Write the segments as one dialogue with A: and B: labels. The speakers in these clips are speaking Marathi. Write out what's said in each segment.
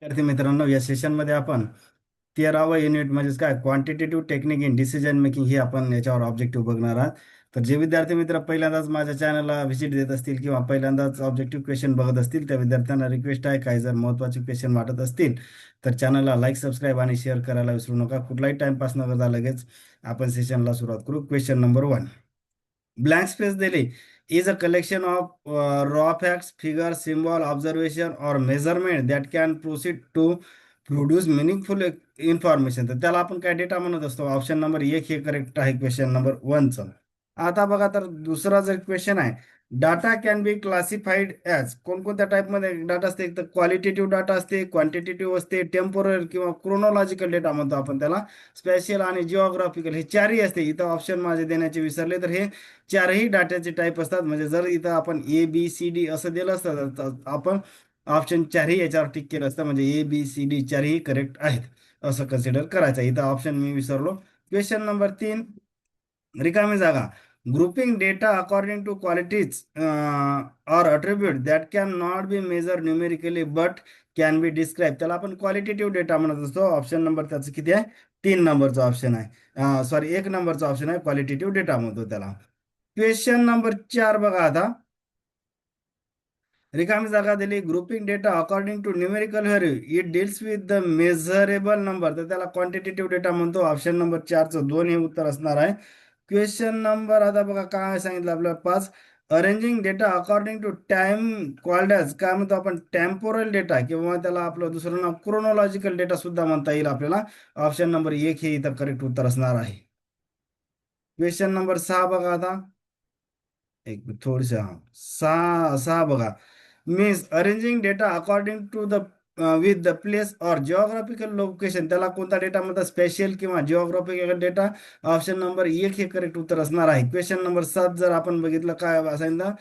A: विद्यार्थी मित्रांनो, या सेशनमध्ये आपण 13वा युनिट म्हणजेच काय quantitative technique in decision making हे आपण याच्यावर ऑब्जेक्टिव्ह बघणार आहात. तर जे विद्यार्थी मित्र पहिल्यांदाच माझ्या चॅनलला व्हिजिट देत असतील किंवा पहिल्यांदाच ऑब्जेक्टिव्ह क्वेश्चन बघत असतील त्या विद्यार्थ्यांना रिक्वेस्ट आहे, काही जर महत्त्वाचे क्वेश्चन वाटत असतील तर चॅनलला लाईक, सबस्क्राईब आणि शेअर करायला विसरू नका. कुठलाही टाइमपास न करता लगेच आपण सेशनला सुरुवात करू. Question number 1. Blank space दिली is a collection of raw facts, figures, symbol, observation or measurement that can proceed to produce meaningful information. तर त्याला आपण काय डेटा म्हणत असतो. ऑप्शन नंबर 1 हे करेक्ट आहे क्वेश्चन नंबर 1चं. आता बघा, तर दुसरा जर क्वेश्चन आहे, data can be classified as. कोणकोणत्या टाईपमध्ये डाटा असते? एक तर क्वालिटेटिव्ह डाटा असते, क्वांटिटेटिव्ह असते, टेम्पोरल किंवा क्रोनॉलॉजिकल डेटा म्हणतो आपण त्याला, स्पेशल आणि जिओग्राफिकल, हे चारही असते. इथं ऑप्शन माझे देण्याचे विसरले, तर हे चारही डाटाचे टाईप असतात. म्हणजे जर इथं आपण ABCD असं दिलं असतं तर आपण ऑप्शन चारही याच्यावर टिक केलं असतं, म्हणजे ABCD चारही करेक्ट आहेत असं कन्सिडर करायचं. इथं ऑप्शन मी विसरलो. क्वेश्चन नंबर 3, रिकामी जागा. Grouping data according to qualities or attribute that can not be measure numerically but can be describe, त्याला आपण क्वालिटेटिव्ह डेटा म्हणत असतो. ऑप्शन नंबर त्याचं किती आहे? 3 नंबरचा ऑप्शन आहे. सॉरी, 1 नंबरचा ऑप्शन आहे, क्वालिटेटिव्ह डेटा म्हणतो त्याला. क्वेश्चन नंबर 4 बघा आता. रिकामी जागा दिली, grouping data according to numerical value it deals with the measurable number, तर त्याला क्वांटिटेटिव्ह डेटा म्हणतो. ऑप्शन नंबर 4चं 2 हे उत्तर असणार आहे. क्वेश्चन नंबर आता बघा काय सांगितलं आपल्याला 5. Arranging data according to time called as, काय म्हणतो आपण? टेम्पोरल डेटा, किंवा त्याला आपलं दुसरं नाव क्रोनॉलॉजिकल डेटा सुद्धा म्हणता येईल आपल्याला. ऑप्शन नंबर 1 हे इथं करेक्ट उत्तर असणार आहे. क्वेश्चन नंबर 6 बघा आता. एक थोडीसं, सहा सहा बघा. Means arranging data according to the with the place or geographical location, त्याला कोणता डेटा म्हणतात? स्पेशल किंवा जिओग्राफिकल डेटा. ऑप्शन नंबर 1 हे करेक्ट उत्तर असणार आहे. क्वेश्चन नंबर 7 जर आपण बघितलं, काय सांगितलं?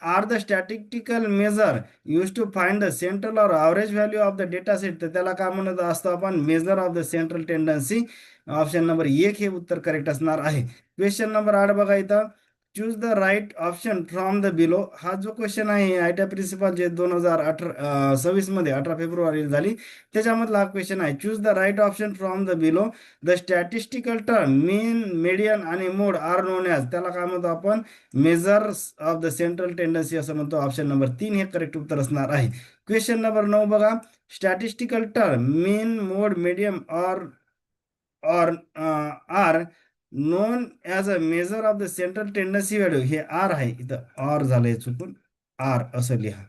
A: Are the statistical measure use to find the central or average value of the data set, तर त्याला काय म्हणत असतो आपण? Measure of the central tendency. Option number 1 हे उत्तर करेक्ट असणार आहे. क्वेश्चन नंबर 8 बघा इथं. Choose the right option from the below, हा जो क्वेश्चन आहे आयटीआय प्रिन्सिपल जे 2026 मध्ये 18 फेब्रुवारी झाली, त्याच्यामधला हा क्वेश्चन आहे. Choose the right option from the below. The statistical term mean, median आणि मोड आर नोन ॲज, त्याला काय म्हणतो आपण? Measures of the central tendency असं म्हणतो. ऑप्शन नंबर 3 हे करेक्ट उत्तर असणार आहे. क्वेश्चन नंबर 9 बघा. Statistical term mean, mode, medium और are known as a measure of the central tendency value, हे आर आहे, इथं ऑर झालंय चुकून, आर असं लिहा.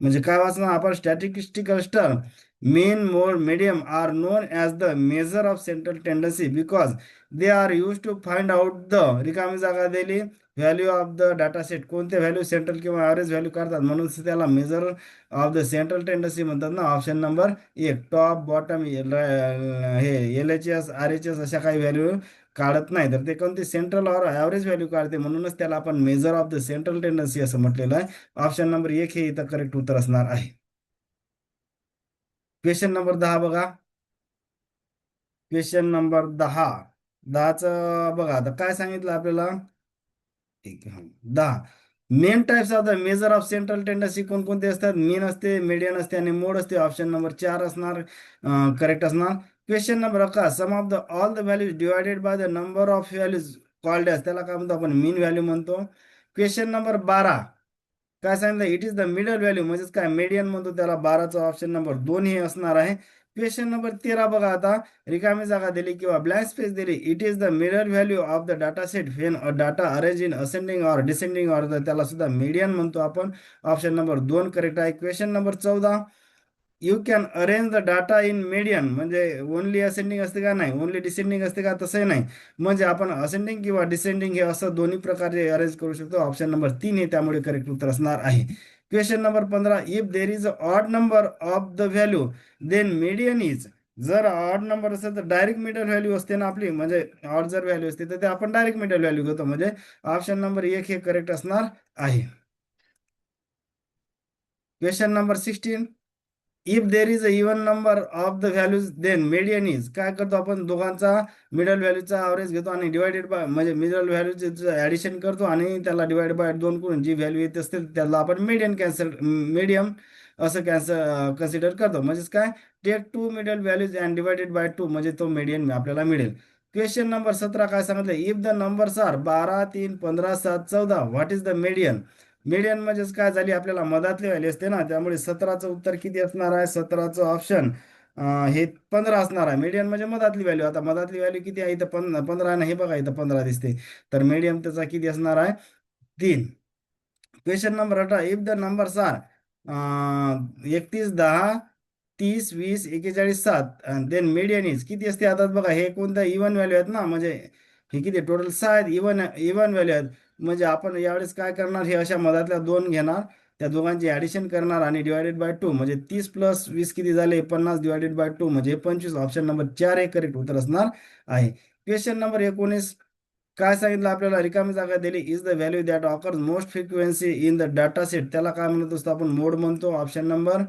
A: म्हणजे काय वाचणार आपण? Statistical term mean, mode, medium are known as the measure of central tendency because they are use to find out the, रिकामी जागा दिली, value of the data set, कोणते व्हॅल्यू सेंट्रल किंवा ॲव्हरेज व्हॅल्यू काढतात, म्हणून त्याला measure of the central tendency म्हणतात ना. ऑप्शन नंबर 1, टॉप, बॉटम, हे LHS, RHS अशा काही व्हॅल्यू काढत नाही, तर ते कोणते? सेंट्रल ऑर ॲव्हरेज व्हॅल्यू काढते, म्हणूनच त्याला आपण measure of the central tendency असं म्हटलेलं आहे. ऑप्शन नंबर 1 हे इथं करेक्ट उत्तर असणार आहे. क्वेश्चन नंबर 10 बघा. क्वेश्चन नंबर 10चं बघा आता काय सांगितलं आपल्याला. ठीक आहे, 10. Main types of the measure of central tendency कोणकोणते असतात? मीन असते, मीडियन असते आणि मोड असते. ऑप्शन नंबर 4 असणार करेक्ट असणार. Question number 11. Sum of the all the values divided by the number of values called as, त्याला काय म्हणतो आपण? मीन व्हॅल्यू म्हणतो. Question number 12. काय सांगितलं? It is the middle value, म्हणजेच काय? मीडियन म्हणतो त्याला. 12चा ऑप्शन नंबर 2 हे असणार आहे. क्वेश्चन नंबर 13 बघा आता. रिकामी जागा दिली किंवा ब्लँक स्पेस दिली. It is the middle value of the data set when a data arrange in ascending or descending order, त्याला सुद्धा मीडियन म्हणतो आपण. ऑप्शन नंबर 2 करेक्ट आहे. Question number 14. You can arrange the data in median, म्हणजे ओनली असेंडिंग असते का? नाही. ओनली डिसेंडिंग असते का? तसंही नाही. म्हणजे आपण असेंडिंग किंवा डिसेंडिंग हे असं दोन्ही प्रकारे अरेंज करू शकतो. ऑप्शन नंबर 3 हे त्यामुळे करेक्ट उत्तर असणार आहे. Question number 15. If there is a odd number of the value then median is, जर ऑड नंबर असेल तर डायरेक्ट मिडल व्हॅल्यू असते ना आपली, म्हणजे ऑड जर व्हॅल्यू असते तर ते आपण डायरेक्ट मिडल व्हॅल्यू घेतो, म्हणजे ऑप्शन नंबर 1 हे करेक्ट असणार आहे. Question number 16. If there is a even number of the values then median is, काय करतो आपण? दोघांचा मिडल व्हॅल्यूचा ॲव्हरेज घेतो आणि डिवायडेड बाय, म्हणजे मिडल व्हॅल्यूचं ॲडिशन करतो आणि त्याला डिवाइड बाय 2 करून जी व्हॅल्यू येत असते त्याला आपण मीडियन कॅन्सल, मीडियम असं कन्सिडर करतो. म्हणजेच काय, take two middle values and divided by two, म्हणजे तो मीडियन आपल्याला मिळेल. क्वेश्चन नंबर 17 काय सांगितलं, if the numbers are 12, 3, 15, 7, 14, what is the median. Median म्हणजेच काय झाली, आपल्याला मधातली व्हॅल्यू असते ना, त्यामुळे 17चं उत्तर किती असणार आहे, 17चं ऑप्शन हे 15 असणार आहे. मीडियन म्हणजे मधातली व्हॅल्यू. आता मधातली व्हॅल्यू किती आहे, इथं 15 आहे ना, हे बघा इथं 15 दिसते, तर मीडियम त्याचा किती असणार आहे, 3. Question number 18, if the numbers are 31, 10, 30, 20, 41, 7, then median is किती असते. आता बघा हे कोणत्या इव्हन व्हॅल्यू आहेत ना, म्हणजे हे किती टोटल 6 आहेत, इव्हन इव्हन व्हॅल्यू आहेत. म्हणजे आपण यावेळेस काय करणार, हे अशा मधातल्या दोन घेणार, त्या दोघांची ॲडिशन करणार आणि डिवायडेड बाय 2, म्हणजे 30 प्लस 20 किती झाले, 50 डिवायडेड बाय 2 म्हणजे 25. ऑप्शन नंबर 4 हे करेक्ट उत्तर असणार आहे. क्वेश्चन नंबर 19 काय सांगितलं आपल्याला, रिकामी जागा दिली, is the value that occurs most frequency in the data set, त्याला काय म्हणत असतो आपण, मोड म्हणतो. ऑप्शन नंबर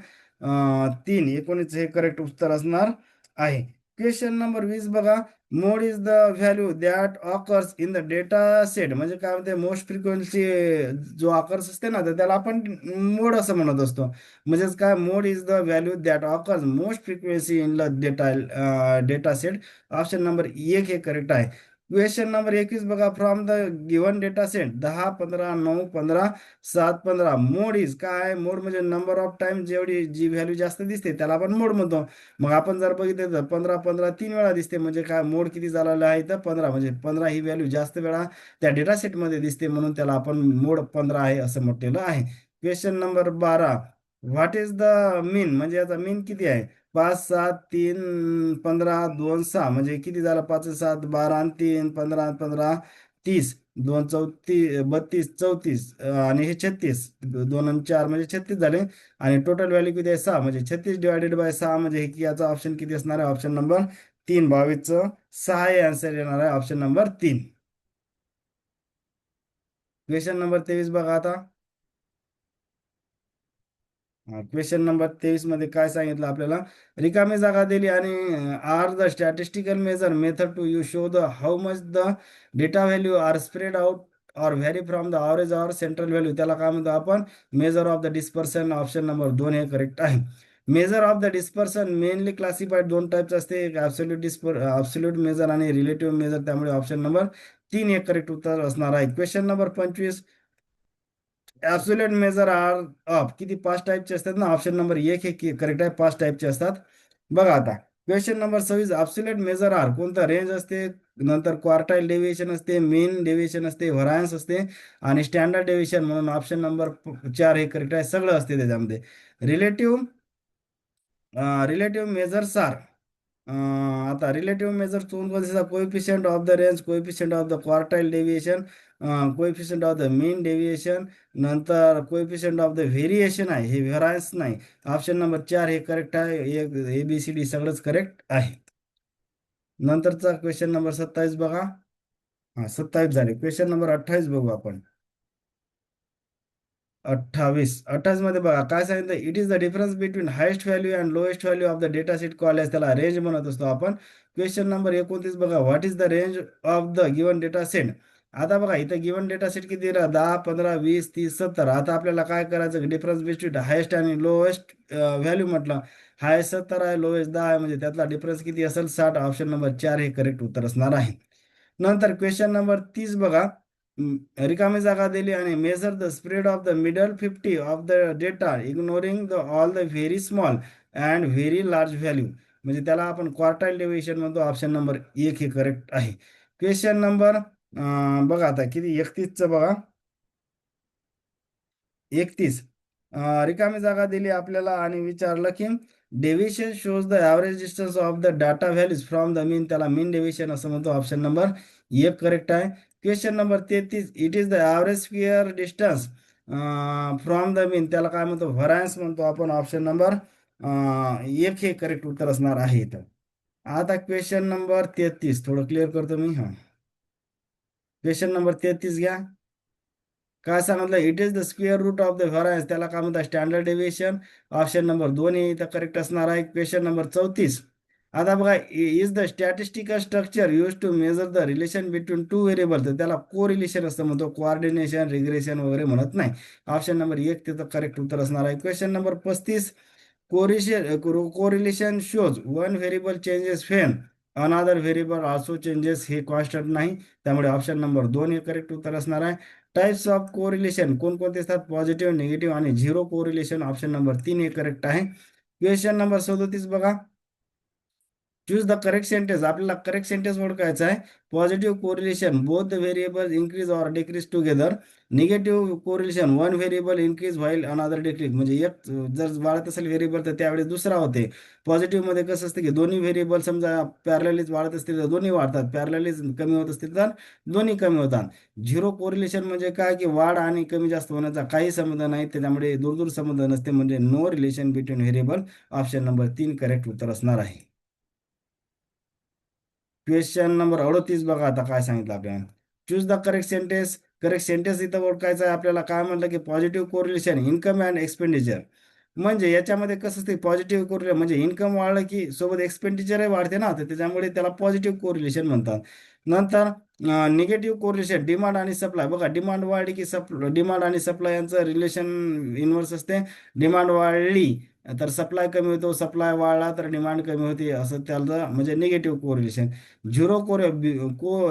A: 3 19 हे करेक्ट उत्तर असणार आहे. क्वेश्चन नंबर 20 बघा, mode is the value that occurs in the data set, म्हणजे काय म्हणते, मोस्ट फ्रिक्वेन्सी जो ऑकर्स असते ना, तर त्याला आपण मोड असं म्हणत असतो. म्हणजेच काय, mode is the value that occurs most frequency in the data set. Option number 1 हे करेक्ट आहे. क्वेश्चन नंबर 21 बघा, from the given data set 10, 15, 9, 15, 7, 15, mode is काय, मोड म्हणजे नंबर ऑफ टाइम, जेवढी जी व्हॅल्यू जास्त दिसते त्याला आपण मोड म्हणतो. मग आपण जर बघितलं तर 15 15 3 वेळा दिसते, म्हणजे काय, मोड किती झालेला आहे तर 15, म्हणजे 15 ही व्हॅल्यू जास्त वेळा त्या डेटा सेटमध्ये दिसते, म्हणून त्याला आपण मोड 15 आहे असं म्हटलेलं आहे. Question number 12, what is the mean, म्हणजे याचा मीन किती आहे. 5, 7, 3, 15, 2, 6, म्हणजे किती झालं, 5, 7, 12 आणि 3, 15, 15, 30, 2, 34, 32, 34 आणि हे 36, 2 आणि 4 म्हणजे 36 झाले. आणि टोटल व्हॅल्यू किती आहे, 6, म्हणजे 36 डिवायडेड बाय 6, म्हणजे हे याचा ऑप्शन किती असणार आहे, ऑप्शन नंबर 3, 22चं 6 हे आन्सर येणार आहे, ऑप्शन नंबर 3. क्वेश्चन नंबर 23 बघा आता. क्वेश्चन नंबर 23 मध्ये काय सांगितलं आपल्याला, रिकामी जागा दिली आणि are the statistical measure method to you show the how much the data value are spread out or vary from the average or central value, त्याला काय म्हणतो आपण, measure of the dispersion. Option number 2 हे करेक्ट आहे. Measure of the dispersion mainly classified दोन टाइप्स असते, एक ॲब्सोल्यूट मेजर आणि रिलेटिव्ह मेजर, त्यामुळे ऑप्शन नंबर 3 हे करेक्ट उत्तर असणार आहे. Question number 25, absolute measure R of किती, 5 टाईपचे असतात ना, ऑप्शन नंबर 1 हे करेक्ट आहे, 5 टाईपचे असतात. बघा आता question number 26, absolute measure are कोणता, रेंज असते, नंतर क्वार्टाईल डेव्हिएशन असते, मेन डेव्हिएशन असते, व्हरायन्स असते आणि स्टँडर्ड डेव्हिएशन, म्हणून ऑप्शन नंबर 4 हे करेक्ट आहे, सगळं असते त्याच्यामध्ये. रिलेटिव्ह रिलेटिव्ह मेजर्स आर, आता रिलेटिव्ह मेजर कोणकोणते, coefficient of the range, coefficient of the quartile deviation, coefficient of the mean deviation, नंतर कोएफिशियंट ऑफ द व्हेरिएशन आहे, हे व्हेरायन्स नाही. ऑप्शन नंबर 4 हे करेक्ट आहे, ABCD सगळंच करेक्ट आहे. नंतरचा क्वेश्चन नंबर 27 बघा. 27 झाले. क्वेश्चन नंबर 28 बघू आपण. 28 मध्ये बघा काय सांगितलं, it is the difference between highest value and lowest value of the data set call as, त्याला रेंज म्हणत असतो आपण. क्वेश्चन नंबर 29 बघा, what is the range of the given data set. आता बघा इथं गिवन डेटा सेट किती दिला, 10, 15, 20, 30, 70. आता आपल्याला काय करायचं, डिफरन्स बिटवीन हायेस्ट आणि लोएस्ट व्हॅल्यू म्हटलं, हायेस्ट 70 आहे, लोएस्ट 10 आहे, म्हणजे त्यातला डिफरन्स किती असेल, 60. ऑप्शन नंबर 4 हे करेक्ट उत्तर असणार आहे. नंतर क्वेश्चन नंबर 30 बघा, रिकामी जागा दिली आणि measure the spread of the middle 50 of the data ignoring the all the very small and very large value, म्हणजे त्याला आपण क्वार्टाईल डेव्हिएशन म्हणतो. ऑप्शन नंबर 1 हे करेक्ट आहे. क्वेश्चन नंबर बघा आता किती, 31चं बघा, 31, रिकामी जागा दिली आपल्याला आणि विचारलं की deviation shows the average distance of the data values from the mean, त्याला मीन डेव्हिएशन असं म्हणतो. ऑप्शन नंबर 1 करेक्ट आहे. Question number 33, it is the average square distance from the mean, त्याला काय म्हणतो, व्हरायन्स म्हणतो आपण. ऑप्शन नंबर 1 हे करेक्ट उत्तर असणार आहे इथं. आता क्वेश्चन नंबर 33 थोडं क्लिअर करतो मी. क्वेश्चन नंबर 33 घ्या. काय सांगितलं, it is the square root of the variance, त्याला काय म्हणतात, स्टँडर्ड डेव्हिएशन. ऑप्शन नंबर 2 हे इथं करेक्ट असणार आहे. क्वेश्चन नंबर 34, आता बघा, is the statistical structure use to measure the relation between two variable, तर त्याला को रिलेशन असतं म्हणतो, कोऑर्डिनेशन रिग्रेशन वगैरे म्हणत नाही. ऑप्शन नंबर एक त्याचं करेक्ट उत्तर असणार आहे. Question number 35, correlation shows one variable changes when another variable also changes, हे कॉन्स्टंट नाही, त्यामुळे ऑप्शन नंबर 2 हे करेक्ट उत्तर असणार आहे. टाइप्स ऑफ कोरिलेशन कोणकोणते असतात? पॉझिटिव्ह, निगेटिव्ह आणि झिरो कोरिलेशन, ऑप्शन नंबर 3 हे करेक्ट आहे. क्वेश्चन नंबर 37 बघा, चूज द करेक्ट सेंटेन्स, आपल्याला करेक्ट सेंटेन्स ओळखायचा आहे. Positive correlation both the variable increase or decrease together, negative correlation one variable increase while अनादर डिक्रीज, म्हणजे एक जर वाढत असेल व्हेरिएबल तर त्यावेळेस दुसरा होते. पॉझिटिव्ह मध्ये कसं असतं की दोन्ही व्हेरिएबल समजा पॅरललीच वाढत असतील तर दोन्ही वाढतात, पॅरललीच कमी होत असतील तर दोन्ही कमी होतात. झिरो कोरिलेशन म्हणजे काय की वाढ आणि कमी जास्त होण्याचा काही संबंध नाही, त्याच्यामुळे दूरदूर संबंध नसते, म्हणजे no relation between variable, option number 3 correct उत्तर असणार आहे. क्वेश्चन नंबर 38 बघा, आता काय सांगितलं आपल्याला. Choose the correct sentence, correct sentence इथं ओळखायचं आहे आपल्याला. काय म्हटलं की positive correlation income and expenditure, म्हणजे याच्यामध्ये कसं असते, पॉझिटिव्ह कोरिलेशन म्हणजे इन्कम वाढलं की सोबत एक्सपेंडिचरही वाढते ना, तर त्याच्यामुळे त्याला पॉझिटिव्ह कोरिलेशन म्हणतात. नंतर निगेटिव्ह कोरिलेशन डिमांड आणि सप्लाय, बघा डिमांड वाढली की डिमांड आणि सप्लाय यांचं रिलेशन इन्व्हर्स असते. डिमांड वाढली तर सप्लाय कमी होतो, सप्लाय वाढला तर डिमांड कमी होते, असं त्याला म्हणजे negative correlation.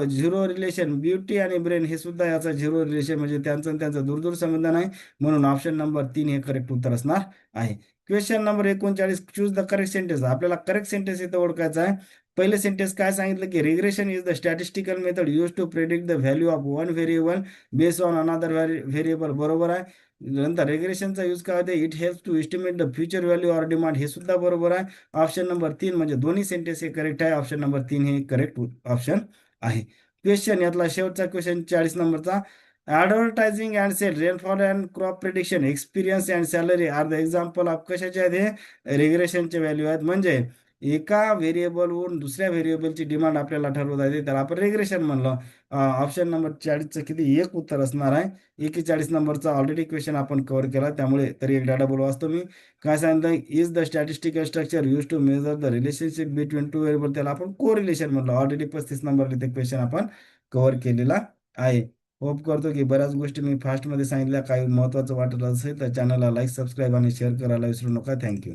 A: Zero relation beauty आणि ब्रेन, हे सुद्धा याचा झिरो रिलेशन, म्हणजे त्यांचं आणि त्यांचा दूरदूर संबंध नाही, म्हणून ऑप्शन नंबर 3 हे करेक्ट उत्तर असणार आहे. Question number 39, choose the correct sentence, आपल्याला करेक्ट सेंटेन्स इथं ओळखायचा आहे. पहिले सेंटेन्स काय सांगितलं की regression is the statistical method use to predict the value of one variable based on another variable, बरोबर आहे. नंतर रेग्रेशनचा यूज काय होते, it helps to estimate the future value or demand, हे सुद्धा बरोबर आहे. ऑप्शन नंबर 3 म्हणजे दोन्ही सेंटेन्स हे करेक्ट आहे, ऑप्शन नंबर 3 हे करेक्ट ऑप्शन आहे. क्वेश्चन यातला शेवटचा क्वेश्चन 40 नंबरचा, advertising and sale rainfall and crop prediction experience and salary are the example of कशाचे आहेत, हे रेग्रेशनचे व्हॅल्यू आहेत. म्हणजे एका व्हेरिएबलवरून दुसऱ्या व्हेरिएबलची डिमांड आपल्याला ठरवता येते, त्याला आपण रेग्रेशन म्हणलं. ऑप्शन नंबर 40चं किती एक उत्तर असणार आहे. 41 नंबरचा ऑलरेडी क्वेश्चन आपण कव्हर केला, त्यामुळे तरी एक डाटा बोलू वाचतो मी. काय सांगितलं, is the statistical structure use to measure the relationship between two variable, त्याला आपण को रिलेशन म्हणलं. ऑलरेडी 35 नंबरला ते क्वेश्चन आपण कव्हर केलेला आहे. होप करतो की बऱ्याच गोष्टी मी फास्टमध्ये सांगितल्या, काही महत्त्वाचं वाटत असेल तर चॅनलला लाईक, सबस्क्राईब आणि शेअर करायला विसरू नका. थँक्यू.